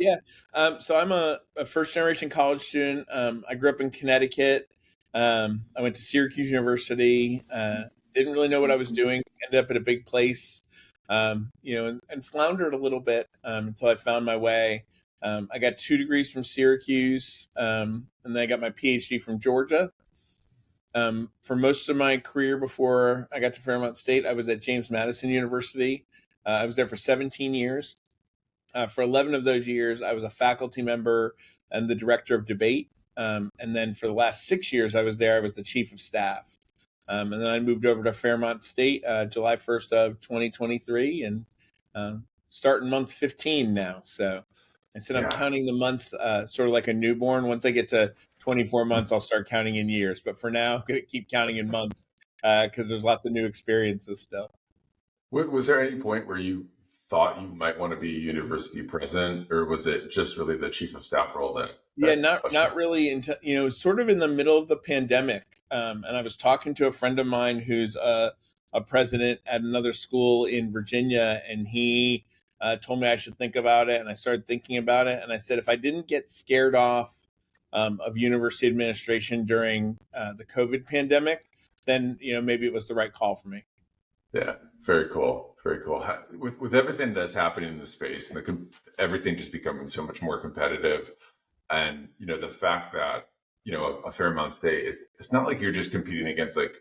Yeah. So I'm a first generation college student. I grew up in Connecticut. I went to Syracuse University. Didn't really know what I was doing. Ended up at a big place, and floundered a little bit until I found my way. I got 2 degrees from Syracuse, and then I got my PhD from Georgia. For most of my career before I got to Fairmont State, I was at James Madison University. I was there for 17 years. For 11 of those years, I was a faculty member and the director of debate. And then for the last 6 years I was there, I was the chief of staff. And then I moved over to Fairmont State July 1st of 2023 and starting month 15 now. So I said I'm Yeah. counting the months sort of like a newborn. Once I get to 24 months, I'll start counting in years. But for now, I'm going to keep counting in months because there's lots of new experiences still. Was there any point where you thought you might want to be university president, or was it just really the chief of staff role Yeah, that not pushed you? not really until sort of in the middle of the pandemic. And I was talking to a friend of mine who's a president at another school in Virginia, and he told me I should think about it. And I started thinking about it, and I said if I didn't get scared off of university administration during the COVID pandemic, then maybe it was the right call for me. Yeah, very cool. Very cool. With everything that's happening in the space and everything just becoming so much more competitive, and the fact that a Fairmont State is, it's not like you're just competing against like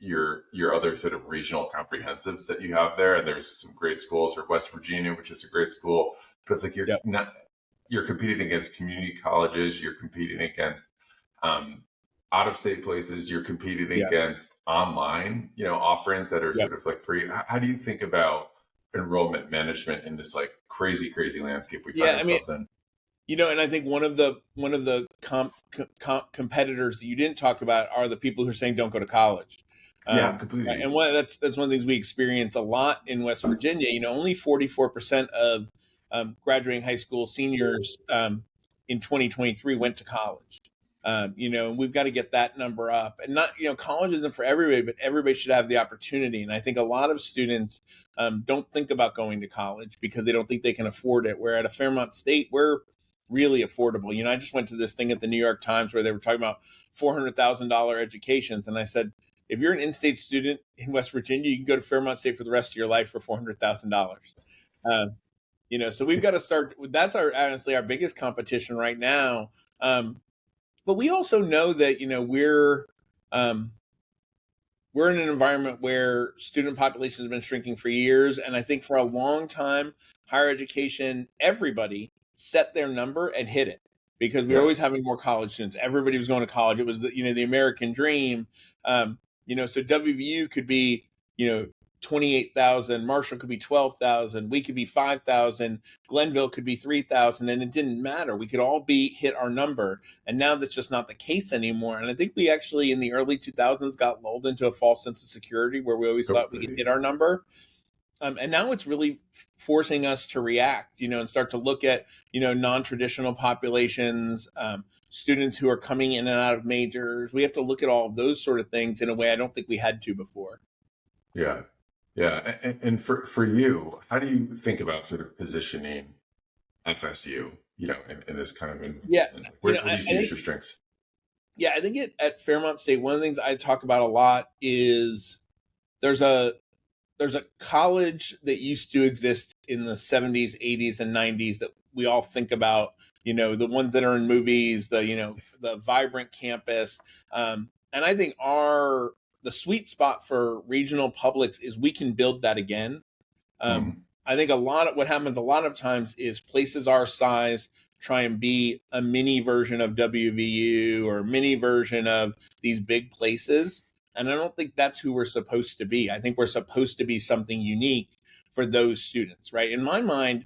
your other sort of regional comprehensives that you have there. And there's some great schools, or West Virginia, which is a great school, but it's like Yep. you're competing against community colleges, you're competing against um, out of state places, you're competing Yeah. against online, offerings that are Yep. sort of like free. How do you think about enrollment management in this like crazy, crazy landscape we find Yeah. I mean, ourselves in? and I think one of the competitors that you didn't talk about are the people who are saying don't go to college. Yeah, Right, completely. and that's one of the things we experience a lot in West Virginia. Only 44% of graduating high school seniors in 2023 went to college. And we've got to get that number up. And not, college isn't for everybody, but everybody should have the opportunity. And I think a lot of students don't think about going to college because they don't think they can afford it. Where at a Fairmont State, we're really affordable. I just went to this thing at the New York Times where they were talking about $400,000 educations, and I said, if you're an in-state student in West Virginia, you can go to Fairmont State for the rest of your life for $400,000. So we've got to start. That's honestly our biggest competition right now. But we also know that um, we're in an environment where student population has been shrinking for years, and I think for a long time, higher education, everybody set their number and hit it because we were Yeah. always having more college students. Everybody was going to college. It was the American dream. So WVU could be 28,000, Marshall could be 12,000, we could be 5,000, Glenville could be 3,000, and it didn't matter. We could all hit our number. And now that's just not the case anymore. And I think we actually in the early 2000s got lulled into a false sense of security where we always thought we could hit our number. And now it's really forcing us to react, and start to look at, non-traditional populations, students who are coming in and out of majors. We have to look at all of those sort of things in a way I don't think we had to before. Yeah. Yeah. And for you, how do you think about sort of positioning FSU, in this kind of Yeah, environment? Where do I you see think your strengths? I think at Fairmont State, one of the things I talk about a lot is there's a there's a college that used to exist in the 70s, 80s, and 90s that we all think about, the ones that are in movies, the vibrant campus. And I think the sweet spot for regional publics is we can build that again. Mm, I think what happens a lot of times is places our size try and be a mini version of WVU or a mini version of these big places. And I don't think that's who we're supposed to be. I think we're supposed to be something unique for those students, right? In my mind,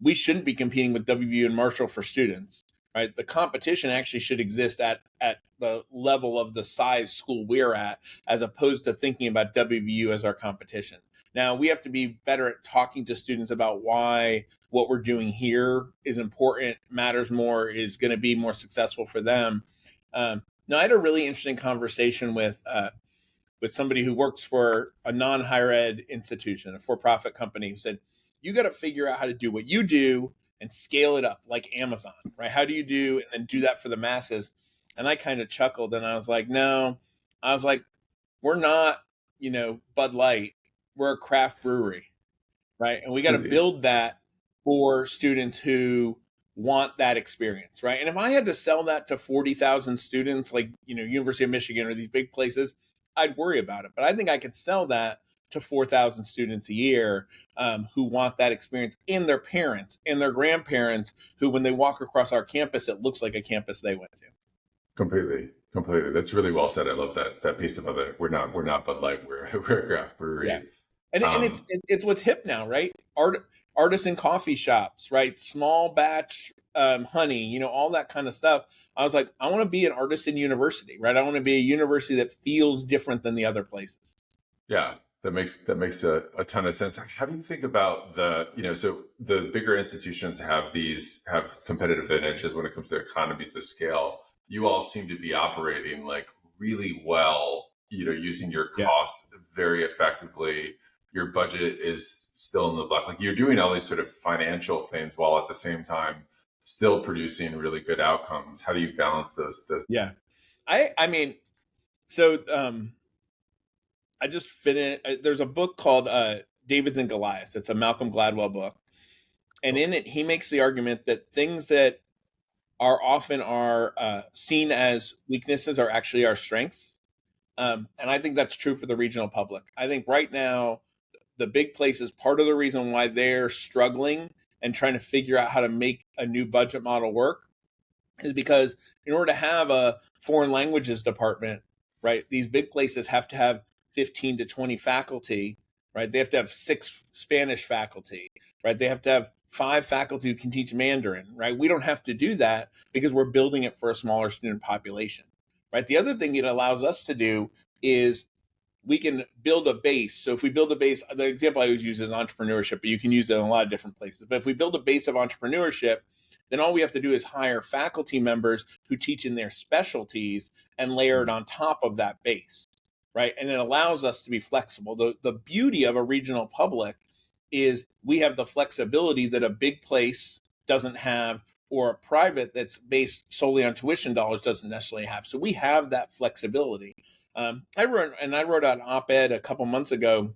we shouldn't be competing with WVU and Marshall for students, right? The competition actually should exist at the level of the size school we're at, as opposed to thinking about WVU as our competition. Now, we have to be better at talking to students about why what we're doing here is important, matters more, is going to be more successful for them. Now, I had a really interesting conversation with somebody who works for a non-higher ed institution, a for-profit company, who said, you got to figure out how to do what you do and scale it up like Amazon, right? How do you do and then do that for the masses? And I kind of chuckled and I was like, no, I was like, we're not, Bud Light. We're a craft brewery, right? And we got to Completely. build that for students who want that experience, right? And if I had to sell that to 40,000 students, like, University of Michigan or these big places, I'd worry about it. But I think I could sell that to 4,000 students a year who want that experience, and their parents and their grandparents who, when they walk across our campus, it looks like a campus they went to. Completely. That's really well said. I love that piece of it. We're not Bud Light. We're a craft Yeah. brewery. And Um, it's what's hip now, right? Artisan coffee shops, right? Small batch honey, all that kind of stuff. I was like, I want to be an artisan university, right? I want to be a university that feels different than the other places. yeah, that makes a ton of sense. How do you think about so the bigger institutions have competitive advantages when it comes to economies of scale. You all seem to be operating like really well, using your Yeah. cost very effectively. Your budget is still in the black. Like, you're doing all these sort of financial things while at the same time still producing really good outcomes. How do you balance those? Yeah. I mean, so I just finished. There's a book called Davids and Goliaths. It's a Malcolm Gladwell book, and in it he makes the argument that things that are often seen as weaknesses are actually our strengths. And I think that's true for the regional public. I think right now the big places, part of the reason why they're struggling and trying to figure out how to make a new budget model work is because in order to have a foreign languages department, right, these big places have to have 15 to 20 faculty, right? They have to have 6 Spanish faculty, right? They have to have 5 faculty who can teach Mandarin, right? We don't have to do that because we're building it for a smaller student population, right? The other thing it allows us to do is we can build a base. So if we build a base, the example I always use is entrepreneurship, but you can use it in a lot of different places. But if we build a base of entrepreneurship, then all we have to do is hire faculty members who teach in their specialties and layer it on top of that base, right? And it allows us to be flexible. The beauty of a regional public is we have the flexibility that a big place doesn't have, or a private that's based solely on tuition dollars doesn't necessarily have. So we have that flexibility. I wrote an op-ed a couple months ago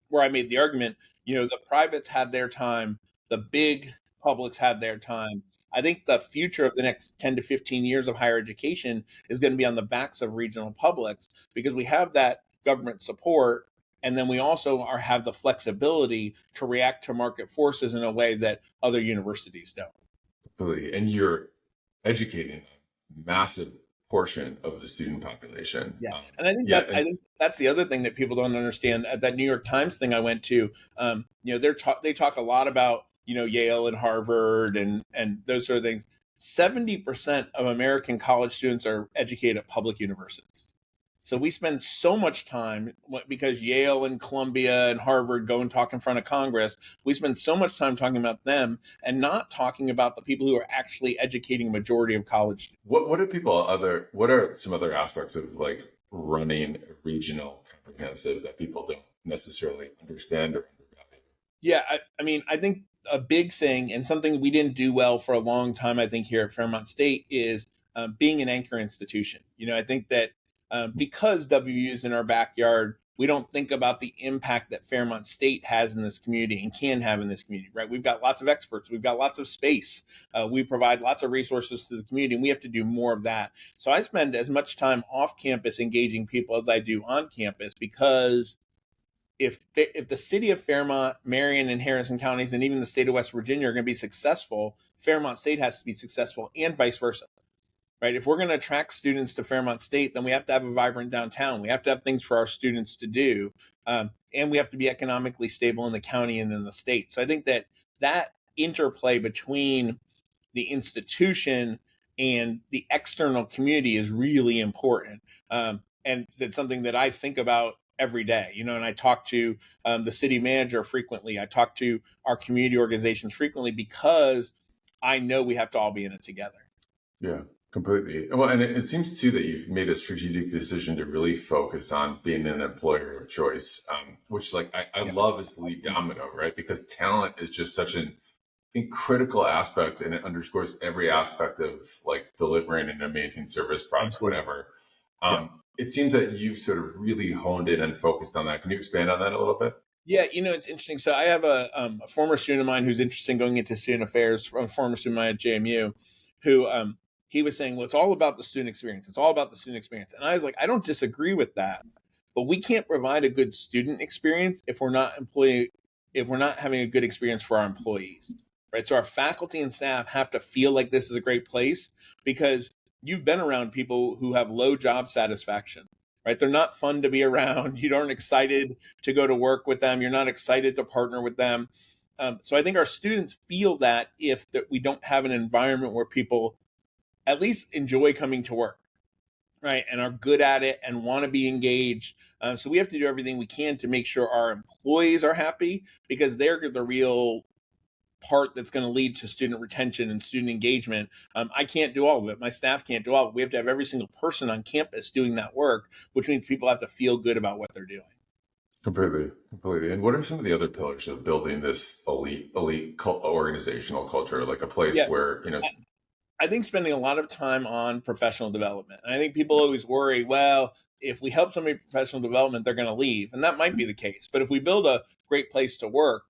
where I made the argument, the privates had their time, the big publics had their time. I think the future of the next 10 to 15 years of higher education is going to be on the backs of regional publics because we have that government support. And then we also have the flexibility to react to market forces in a way that other universities don't. Completely. And you're educating a massive portion of the student population. Yeah, and Yeah, I and think that's the other thing that people don't understand. At that New York Times thing I went to, they talk a lot about Yale and Harvard and those sort of things. 70% of American college students are educated at public universities. So we spend so much time because Yale and Columbia and Harvard go and talk in front of Congress. We spend so much time talking about them and not talking about the people who are actually educating a majority of college students. what are some other aspects of like running a regional comprehensive that people don't necessarily understand or undervalue? Yeah, I mean, I think a big thing and something we didn't do well for a long time, I think, here at Fairmont State is being an anchor institution. I think that because WU is in our backyard, we don't think about the impact that Fairmont State has in this community and can have in this community, right? We've got lots of experts. We've got lots of space. We provide lots of resources to the community, and we have to do more of that. So I spend as much time off campus engaging people as I do on campus because if the city of Fairmont, Marion, and Harrison counties, and even the state of West Virginia are going to be successful, Fairmont State has to be successful, and vice versa, right? If we're going to attract students to Fairmont State, then we have to have a vibrant downtown. We have to have things for our students to do, and we have to be economically stable in the county and in the state. So I think that interplay between the institution and the external community is really important, and it's something that I think about every day, and I talk to the city manager frequently. I talk to our community organizations frequently because I know we have to all be in it together. Yeah, completely. Well, and it seems too that you've made a strategic decision to really focus on being an employer of choice, which like I Yeah. love as the lead domino, right? Because talent is just such an critical aspect, and it underscores every aspect of like delivering an amazing service, product, or Absolutely. whatever. Yeah. It seems that you've sort of really honed in and focused on that. Can you expand on that a little bit? Yeah, it's interesting. So I have a former student of mine who's interested in going into student affairs, from a former student of mine at JMU, who he was saying, well, it's all about the student experience. It's all about the student experience. And I was like, I don't disagree with that, but we can't provide a good student experience if we're not having a good experience for our employees, right? So our faculty and staff have to feel like this is a great place, because you've been around people who have low job satisfaction, right? They're not fun to be around. You aren't excited to go to work with them. You're not excited to partner with them. So I think our students feel that if that we don't have an environment where people at least enjoy coming to work, right, and are good at it and want to be engaged. So we have to do everything we can to make sure our employees are happy, because they're the real part that's going to lead to student retention and student engagement. I can't do all of it. My staff can't do all of it. We have to have every single person on campus doing that work, which means people have to feel good about what they're doing. Completely. And what are some of the other pillars of building this organizational culture, like a place Yeah, where, I think spending a lot of time on professional development. And I think people always worry, well, if we help somebody with professional development, they're going to leave. And that might be the case. But if we build a great place to work,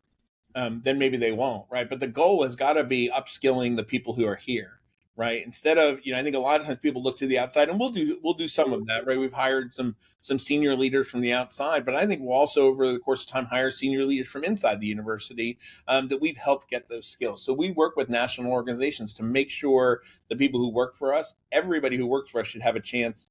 then maybe they won't, right? But the goal has got to be upskilling the people who are here, right? Instead of, I think a lot of times people look to the outside, and we'll do some of that, right? We've hired some senior leaders from the outside, but I think we'll also, over the course of time, hire senior leaders from inside the university, that we've helped get those skills. So we work with national organizations to make sure the people who work for us, everybody who works for us, should have a chance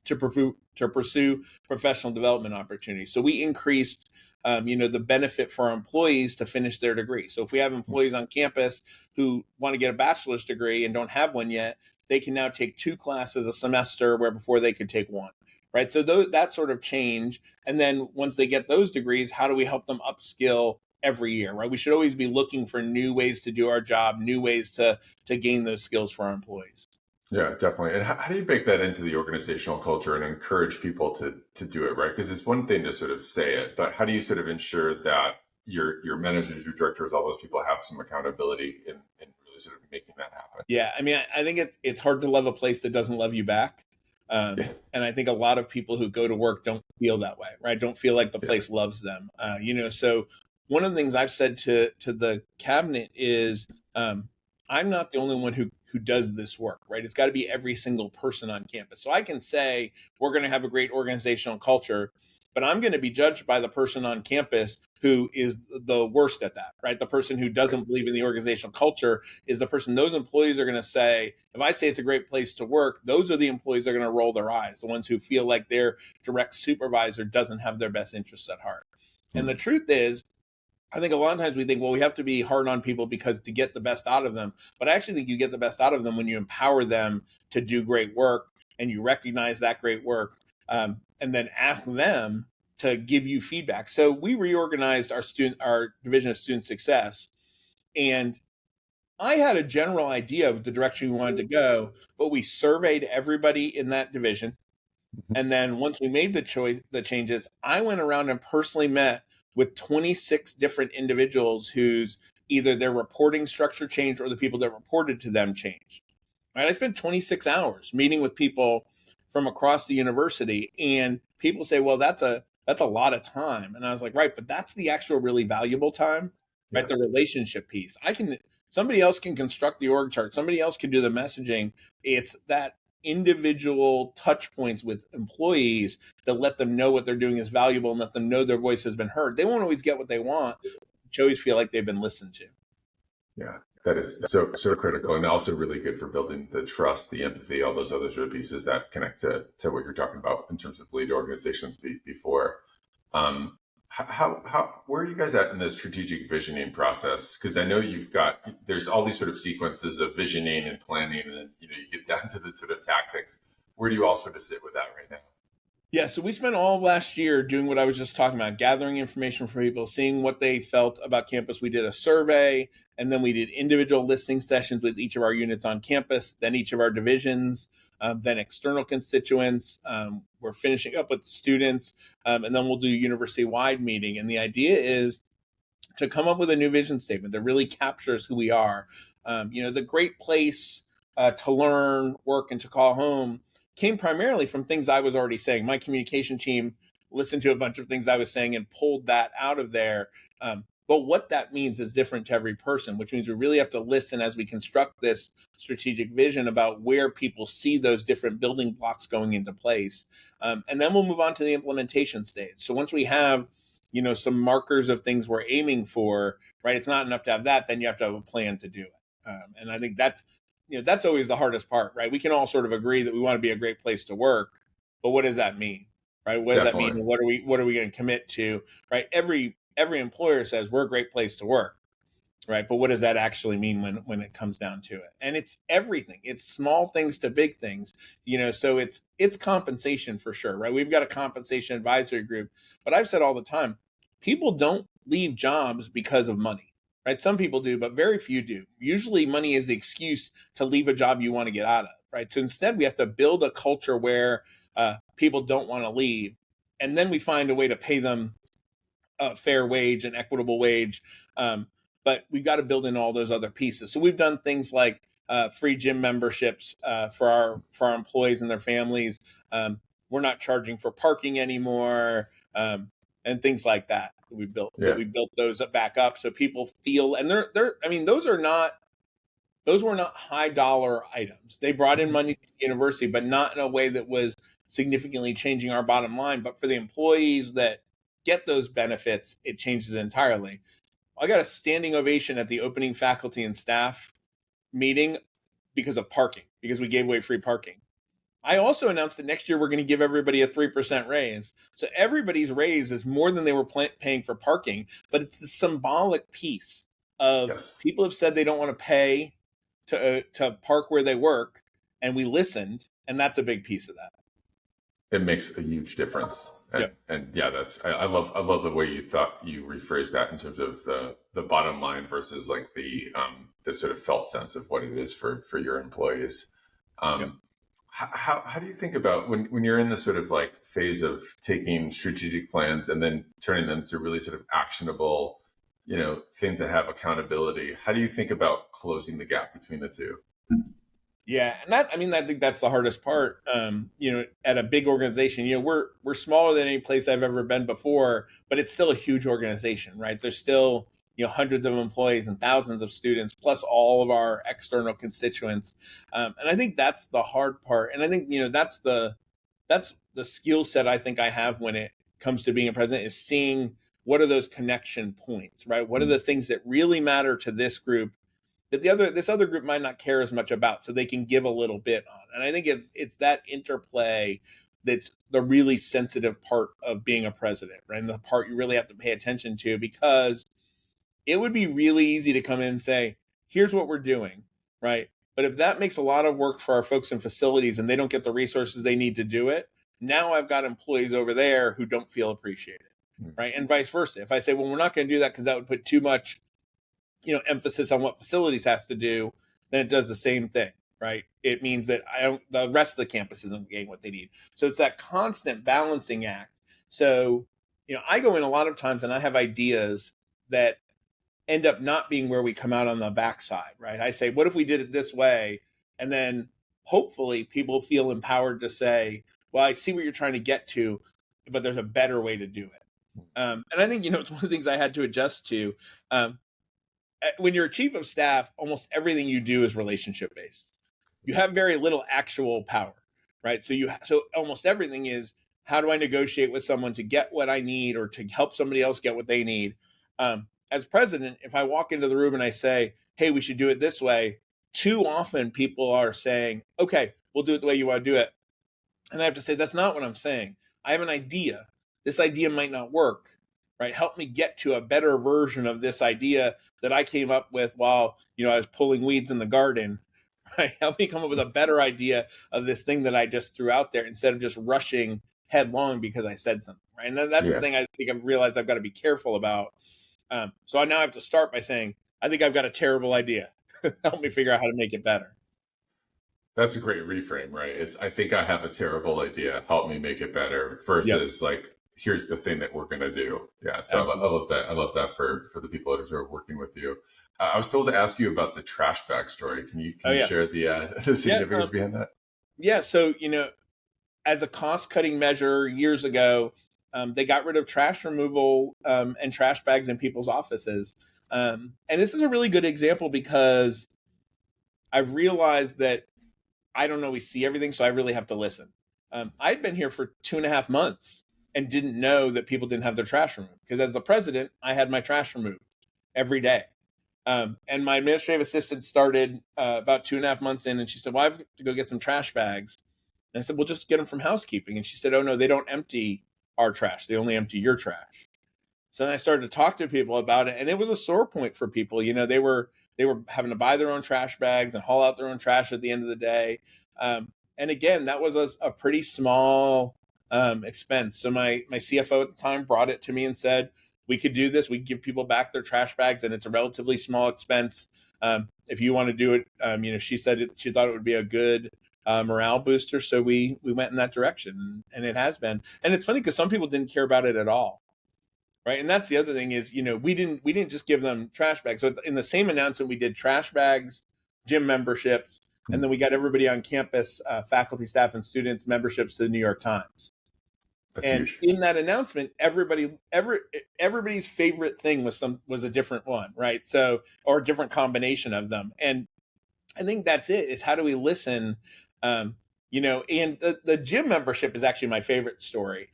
to pursue professional development opportunities. So we increased, the benefit for our employees to finish their degree. So if we have employees on campus who want to get a bachelor's degree and don't have one yet, they can now take 2 classes a semester, where before they could take 1. Right. So that sort of change. And then once they get those degrees, how do we help them upskill every year? Right. We should always be looking for new ways to do our job, new ways to gain those skills for our employees. Yeah, definitely. And how do you bake that into the organizational culture and encourage people to do it, right? Because it's one thing to sort of say it, but how do you sort of ensure that your managers, your directors, all those people have some accountability in really sort of making that happen? Yeah, I mean, I think it's hard to love a place that doesn't love you back. And I think a lot of people who go to work don't feel that way, right? Don't feel like the place loves them. So one of the things I've said to the cabinet is, I'm not the only one who does this work, right? It's got to be every single person on campus. So I can say we're going to have a great organizational culture, but I'm going to be judged by the person on campus who is the worst at that, right? The person who doesn't believe in the organizational culture is the person those employees are going to say, if I say it's a great place to work, those are the employees that are going to roll their eyes, the ones who feel like their direct supervisor doesn't have their best interests at heart. And the truth is, I think a lot of times we think, well, we have to be hard on people because to get the best out of them. But I actually think you get the best out of them when you empower them to do great work, and you recognize that great work, and then ask them to give you feedback. So we reorganized our division of student success, and I had a general idea of the direction we wanted to go, but we surveyed everybody in that division. And then once we made the changes, I went around and personally met with 26 different individuals whose either their reporting structure changed or the people that reported to them changed. Right? I spent 26 hours meeting with people from across the university, and people say, "Well, that's a lot of time." And I was like, "Right, but that's the actual really valuable time, right? The relationship piece. Somebody else can construct the org chart, somebody else can do the messaging. It's that individual touch points with employees that let them know what they're doing is valuable and let them know their voice has been heard. They won't always get what they want, but you always feel like they've been listened to." Yeah, that is so critical, and also really good for building the trust, the empathy, all those other sort of pieces that connect to what you're talking about in terms of lead organizations before. How where are you guys at in the strategic visioning process? Because I know there's all these sort of sequences of visioning and planning, and then you get down to the sort of tactics. Where do you all sort of sit with that right now? Yeah, so we spent all of last year doing what I was just talking about, gathering information from people, seeing what they felt about campus. We did a survey, and then we did individual listening sessions with each of our units on campus, then each of our divisions, then external constituents. We're finishing up with students, and then we'll do a university-wide meeting. And the idea is to come up with a new vision statement that really captures who we are. The great place to learn, work, and to call home came primarily from things I was already saying. My communication team listened to a bunch of things I was saying and pulled that out of there. But what that means is different to every person, which means we really have to listen as we construct this strategic vision about where people see those different building blocks going into place. And then we'll move on to the implementation stage. So once we have some markers of things we're aiming for, right? It's not enough to have that, then you have to have a plan to do it. And I think that's always the hardest part, right? We can all sort of agree that we want to be a great place to work, but what does that mean, right? What does that mean? What are we going to commit to, right? Every employer says we're a great place to work, right? But what does that actually mean when it comes down to it? And it's everything. It's small things to big things, so it's compensation for sure, right? We've got a compensation advisory group, but I've said all the time, people don't leave jobs because of money. Right? Some people do, but very few do. Usually money is the excuse to leave a job you want to get out of, right? So instead we have to build a culture where people don't want to leave. And then we find a way to pay them a fair wage, an equitable wage. But we've got to build in all those other pieces. So we've done things like free gym memberships for our employees and their families. We're not charging for parking anymore. And things like that we built. Yeah. We built those back up so people feel, and those were not high dollar items. They brought in money to the university, but not in a way that was significantly changing our bottom line. But for the employees that get those benefits, it changes entirely. I got a standing ovation at the opening faculty and staff meeting because of parking, because we gave away free parking. I also announced that next year we're going to give everybody a 3% raise. So everybody's raise is more than they were paying for parking, but it's the symbolic piece of people have said they don't want to pay to park where they work, and we listened, and that's a big piece of that. It makes a huge difference. And that's I love the way you rephrased that in terms of the bottom line versus like the sort of felt sense of what it is for your employees. How do you think about when you're in this sort of like phase of taking strategic plans and then turning them to really sort of actionable, things that have accountability? How do you think about closing the gap between the two? Yeah, and I think that's the hardest part. At a big organization, we're smaller than any place I've ever been before, but it's still a huge organization, right? There's still hundreds of employees and thousands of students, plus all of our external constituents. And I think that's the hard part. And I think, that's the skill set I think I have when it comes to being a president, is seeing what are those connection points, right? What are the things that really matter to this group that this other group might not care as much about, so they can give a little bit on. And I think it's that interplay that's the really sensitive part of being a president, right? And the part you really have to pay attention to, because it would be really easy to come in and say, here's what we're doing, right? But if that makes a lot of work for our folks in facilities and they don't get the resources they need to do it, now I've got employees over there who don't feel appreciated, right? And vice versa. If I say, well, we're not going to do that because that would put too much emphasis on what facilities has to do, then it does the same thing, right? It means that the rest of the campus isn't getting what they need. So it's that constant balancing act. So, I go in a lot of times and I have ideas that end up not being where we come out on the backside, right? I say, what if we did it this way? And then hopefully people feel empowered to say, well, I see what you're trying to get to, but there's a better way to do it. And I think, it's one of the things I had to adjust to. When you're a chief of staff, almost everything you do is relationship based. You have very little actual power, right? So almost everything is, how do I negotiate with someone to get what I need or to help somebody else get what they need? As president, if I walk into the room and I say, hey, we should do it this way, too often people are saying, okay, we'll do it the way you want to do it. And I have to say, that's not what I'm saying. I have an idea. This idea might not work. Right? Help me get to a better version of this idea that I came up with while, I was pulling weeds in the garden. Right? Help me come up with a better idea of this thing that I just threw out there, instead of just rushing headlong because I said something. Right? And that's the thing I think I've realized I've got to be careful about. So I now have to start by saying, I think I've got a terrible idea. Help me figure out how to make it better. That's a great reframe, right? I think I have a terrible idea. Help me make it better, versus like, here's the thing that we're going to do. Yeah. So I Absolutely. love that. I love that for the people that are working with you. I was told to ask you about the trash bag story. Can Oh you yeah. share the the Yeah. significance behind that? Yeah. So, as a cost cutting measure years ago, they got rid of trash removal and trash bags in people's offices. And this is a really good example because I've realized that I don't always see everything, so I really have to listen. I'd been here for 2.5 months and didn't know that people didn't have their trash removed because as the president, I had my trash removed every day. And my administrative assistant started about 2.5 months in, and she said, "Well, I have to go get some trash bags." And I said, "Well, just get them from housekeeping." And she said, "Oh no, they don't empty our trash; they only empty your trash." So then I started to talk to people about it, and it was a sore point for people. They were having to buy their own trash bags and haul out their own trash at the end of the day. And again, that was a pretty small expense. So my CFO at the time brought it to me and said, "We could do this. We could give people back their trash bags, and it's a relatively small expense. If you want to do it." She said she thought it would be a good morale booster. So we went in that direction, and it has been. And it's funny because some people didn't care about it at all. Right. And that's the other thing is, we didn't just give them trash bags. So in the same announcement, we did trash bags, gym memberships, and then we got everybody on campus, faculty, staff, and students memberships to the New York Times. That's And huge. in that announcement, everybody's favorite thing was a different one, right? So, or a different combination of them. And I think that's it, is how do we listen? And the gym membership is actually my favorite story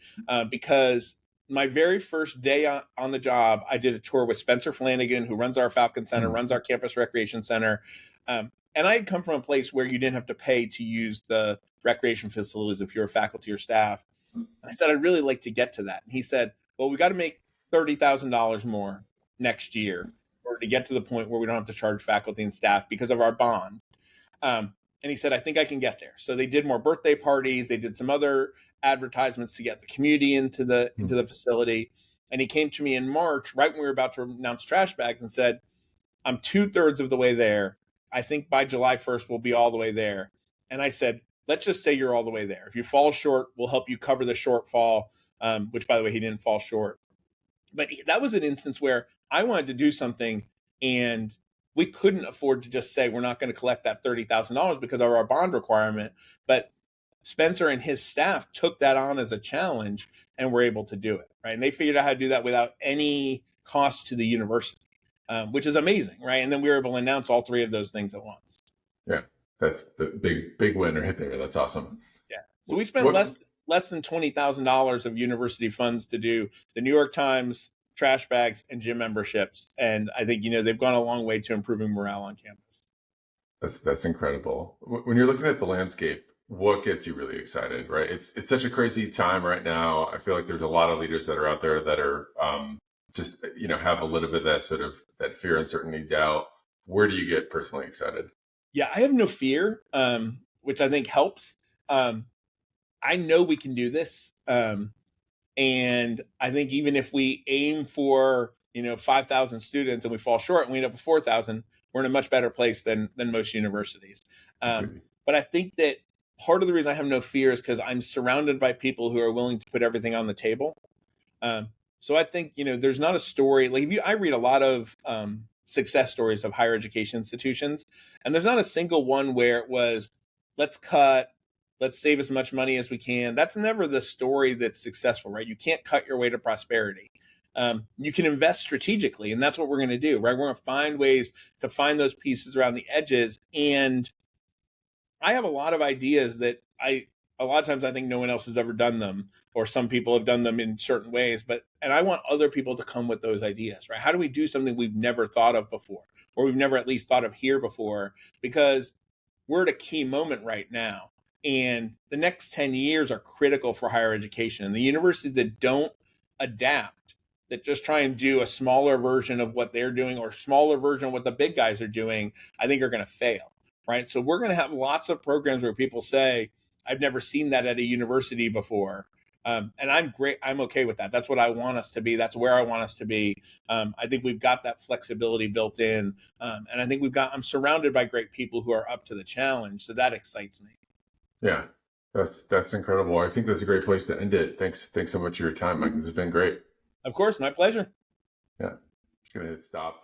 because my very first day on the job, I did a tour with Spencer Flanagan, who runs our Falcon Center, Hmm. runs our campus recreation center. And I had come from a place where you didn't have to pay to use the recreation facilities if you're a faculty or staff. And I said, "I'd really like to get to that." And he said, "Well, we got to make $30,000 more next year in order to get to the point where we don't have to charge faculty and staff because of our bond." And he said, "I think I can get there." So they did more birthday parties. They did some other advertisements to get the community into the facility. And he came to me in March, right when we were about to announce trash bags, and said, "I'm 2/3 of the way there. I think by July 1st, we'll be all the way there." And I said, "Let's just say you're all the way there. If you fall short, we'll help you cover the shortfall," which, by the way, he didn't fall short. But that was an instance where I wanted to do something, and we couldn't afford to just say we're not going to collect that $30,000 because of our bond requirement. But Spencer and his staff took that on as a challenge and were able to do it, right? And they figured out how to do that without any cost to the university, which is amazing, right? And then we were able to announce all three of those things at once. Yeah, that's the big win right there. That's awesome. Yeah. So we spent What? less than $20,000 of university funds to do the New York Times, trash bags, and gym memberships. And I think they've gone a long way to improving morale on campus. That's incredible. When you're looking at the landscape, what gets you really excited, right? It's such a crazy time right now. I feel like there's a lot of leaders that are out there that are just have a little bit of that sort of that fear, uncertainty, doubt. Where do you get personally excited? Yeah, I have no fear, which I think helps. I know we can do this. And I think even if we aim for 5,000 students and we fall short and we end up with 4,000, we're in a much better place than most universities. Completely. But I think that part of the reason I have no fear is because I'm surrounded by people who are willing to put everything on the table. So I think there's not a story like I read a lot of success stories of higher education institutions, and there's not a single one where it was let's cut, let's save as much money as we can. That's never the story that's successful, right? You can't cut your way to prosperity. You can invest strategically, and that's what we're going to do, right? We're going to find ways to find those pieces around the edges. And I have a lot of ideas that a lot of times I think no one else has ever done them, or some people have done them in certain ways, and I want other people to come with those ideas, right? How do we do something we've never thought of before, or we've never at least thought of here before? Because we're at a key moment right now. And the next 10 years are critical for higher education. And the universities that don't adapt, that just try and do a smaller version of what they're doing or smaller version of what the big guys are doing, I think are going to fail, right? So we're going to have lots of programs where people say, "I've never seen that at a university before." And I'm great. I'm okay with that. That's what I want us to be. That's where I want us to be. I think we've got that flexibility built in. And I think I'm surrounded by great people who are up to the challenge. So that excites me. Yeah. That's incredible. I think that's a great place to end it. Thanks so much for your time, Mike. This has been great. Of course, my pleasure. Yeah. Just gonna hit stop.